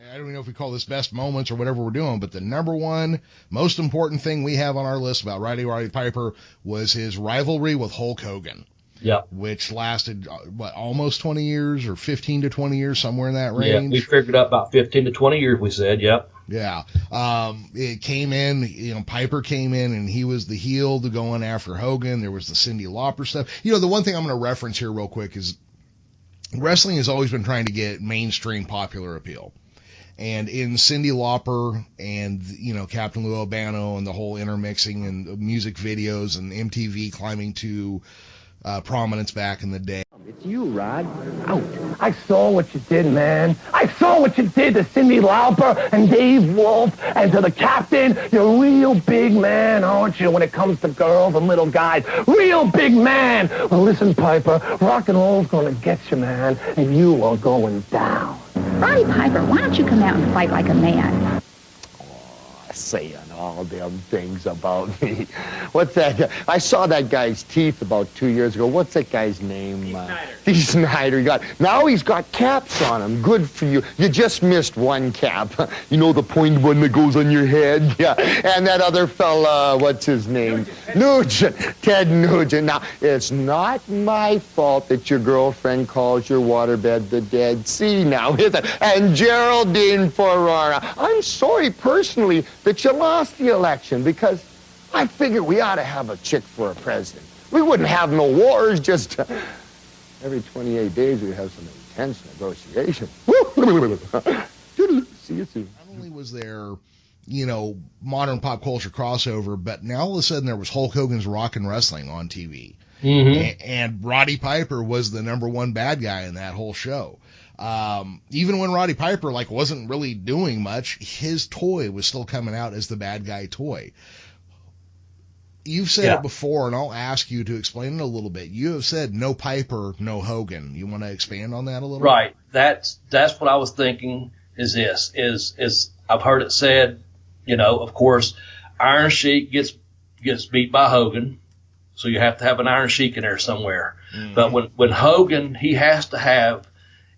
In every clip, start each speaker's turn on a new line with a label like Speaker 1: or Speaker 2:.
Speaker 1: I don't even know if we call this best moments or whatever we're doing, but the number one most important thing we have on our list about Roddy Piper was his rivalry with Hulk Hogan.
Speaker 2: Yeah.
Speaker 1: Which lasted, almost 20 years or 15 to 20 years, somewhere in that range?
Speaker 2: Yeah, we figured out about 15 to 20 years, we said, yep.
Speaker 1: Yeah. It came in, Piper came in and he was the heel to going after Hogan. There was the Cyndi Lauper stuff. The one thing I'm going to reference here real quick is wrestling has always been trying to get mainstream popular appeal. And in Cyndi Lauper and, Captain Lou Albano and the whole intermixing and music videos and MTV climbing to prominence back in the day.
Speaker 3: It's you, Rod. Out. I saw what you did, man. I saw what you did to Cyndi Lauper and Dave Wolf and to the captain. You're a real big man, aren't you, when it comes to girls and little guys? Real big man. Well, listen, Piper, rock and roll's gonna get you, man, and you are going down.
Speaker 4: Roddy Piper, why don't you come out and fight like a man?
Speaker 3: Saying all them things about me. What's that? I saw that guy's teeth about 2 years ago. What's that guy's name? Dee Snider. Now he's got caps on him. Good for you. You just missed one cap. The pointed one that goes on your head? Yeah. And that other fella, what's his name? Nugent. Ted Nugent. Now, it's not my fault that your girlfriend calls your waterbed the Dead Sea now, is it? And Geraldine Ferrara. I'm sorry personally that you lost the election, because I figured we ought to have a chick for a president. We wouldn't have no wars, just every 28 days we'd have some intense negotiation. See you soon.
Speaker 1: Not only was there, modern pop culture crossover, but now all of a sudden there was Hulk Hogan's Rockin' Wrestling on TV.
Speaker 2: Mm-hmm.
Speaker 1: And Roddy Piper was the number one bad guy in that whole show. Even when Roddy Piper wasn't really doing much, his toy was still coming out as the bad guy toy. You've said it before, and I'll ask you to explain it a little bit. You have said no Piper, no Hogan. You want to expand on that a little?
Speaker 2: Right. That's what I was thinking. Is I've heard it said. Of course, Iron Sheik gets beat by Hogan, so you have to have an Iron Sheik in there somewhere. Mm-hmm. But when Hogan, he has to have,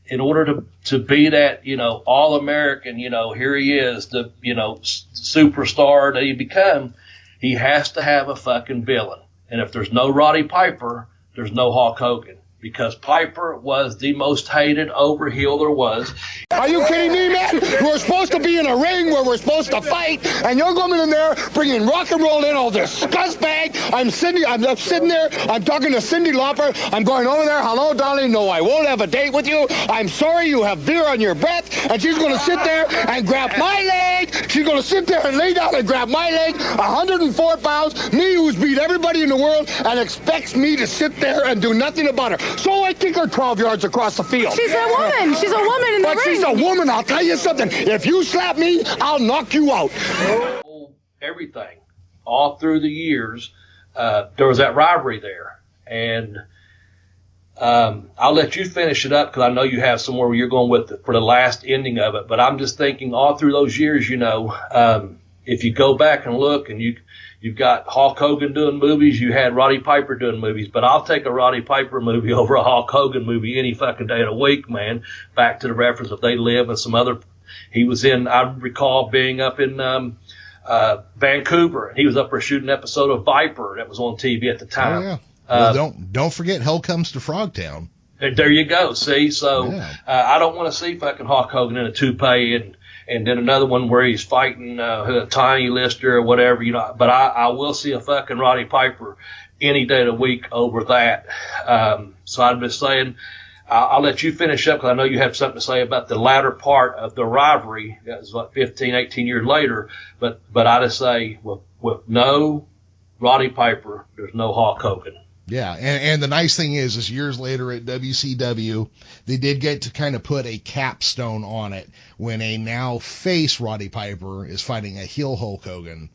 Speaker 2: in order to be that, all-American, here he is, the, superstar that he become, he has to have a fucking villain. And if there's no Roddy Piper, there's no Hulk Hogan. Because Piper was the most hated overheel there was.
Speaker 3: Are you kidding me, man? We're supposed to be in a ring where we're supposed to fight, and you're going in there bringing rock and roll in, all this scuzzbag. I'm sitting there, I'm talking to Cyndi Lauper. I'm going over there, hello, darling, no, I won't have a date with you. I'm sorry, you have beer on your breath. And she's going to sit there and grab my leg. She's going to sit there and lay down and grab my leg, 104 pounds, me who's beat everybody in the world, and expects me to sit there and do nothing about her. So I kick her 12 yards across the field.
Speaker 5: She's a woman. She's a woman in the ring.
Speaker 3: But she's a woman. I'll tell you something. If you slap me, I'll knock you out.
Speaker 2: Everything. All through the years, there was that rivalry there. And I'll let you finish it up because I know you have somewhere where you're going with it for the last ending of it. But I'm just thinking all through those years, if you go back and look and you've got Hulk Hogan doing movies, you had Roddy Piper doing movies, but I'll take a Roddy Piper movie over a Hulk Hogan movie any fucking day of the week, man. Back to the reference of They Live and some other, he was in, I recall being up in, Vancouver, and he was up for shooting an episode of Viper that was on TV at the time.
Speaker 1: Oh, yeah. Well, don't forget Hell Comes to Frogtown.
Speaker 2: There you go. See, so, I don't want to see fucking Hulk Hogan in a toupee and then another one where he's fighting a Tiny Lister or whatever, But I will see a fucking Roddy Piper any day of the week over that. So I'm just saying, I'll let you finish up because I know you have something to say about the latter part of the rivalry. That was 15, 18 years later. But I just say, with no Roddy Piper, there's no Hulk Hogan.
Speaker 1: Yeah, and the nice thing is years later at WCW, they did get to kind of put a capstone on it when a now face Roddy Piper is fighting a heel Hulk Hogan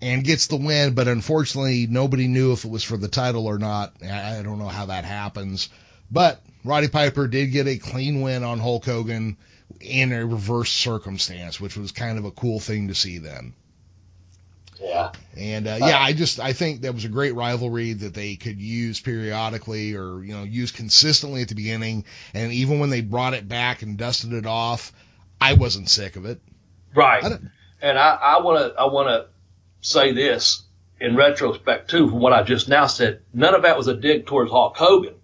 Speaker 1: and gets the win, but unfortunately nobody knew if it was for the title or not. I don't know how that happens, but Roddy Piper did get a clean win on Hulk Hogan in a reverse circumstance, which was kind of a cool thing to see then.
Speaker 2: Yeah.
Speaker 1: And, I think that was a great rivalry that they could use periodically or, use consistently at the beginning. And even when they brought it back and dusted it off, I wasn't sick of it.
Speaker 2: Right. And I want to say this in retrospect too, from what I just now said. None of that was a dig towards Hulk Hogan,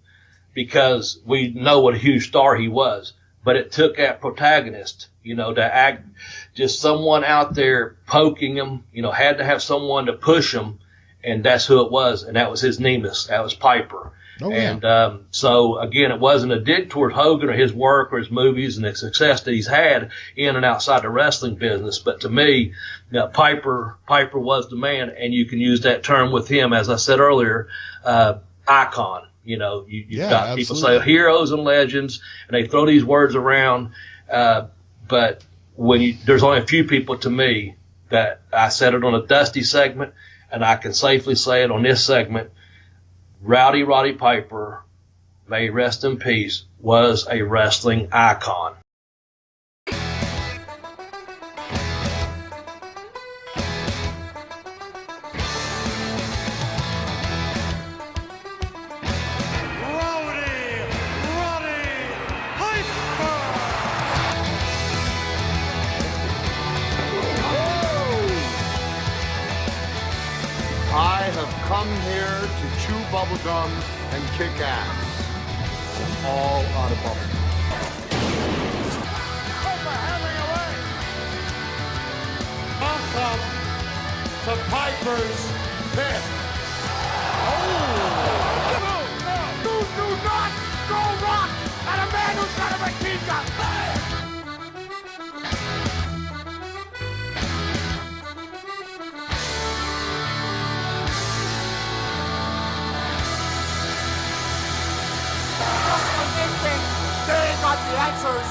Speaker 2: because we know what a huge star he was. But it took that protagonist, to act, just someone out there poking him, had to have someone to push him, and that's who it was, and that was his nemesis. That was Piper.
Speaker 1: Oh, yeah.
Speaker 2: And so, again, it wasn't a dig toward Hogan or his work or his movies and the success that he's had in and outside the wrestling business. But to me, Piper was the man, and you can use that term with him, as I said earlier, icon. You've got
Speaker 1: absolutely.
Speaker 2: People say heroes and legends, and they throw these words around. But there's only a few people to me that I said it on a Dusty segment, and I can safely say it on this segment. Roddy Piper, may he rest in peace, was a wrestling icon.
Speaker 3: I have come here to chew bubblegum and kick ass. I'm all out of bubblegum. Welcome to Piper's Pit. Do not go rock at a man who's got a machine gun. They got the answers.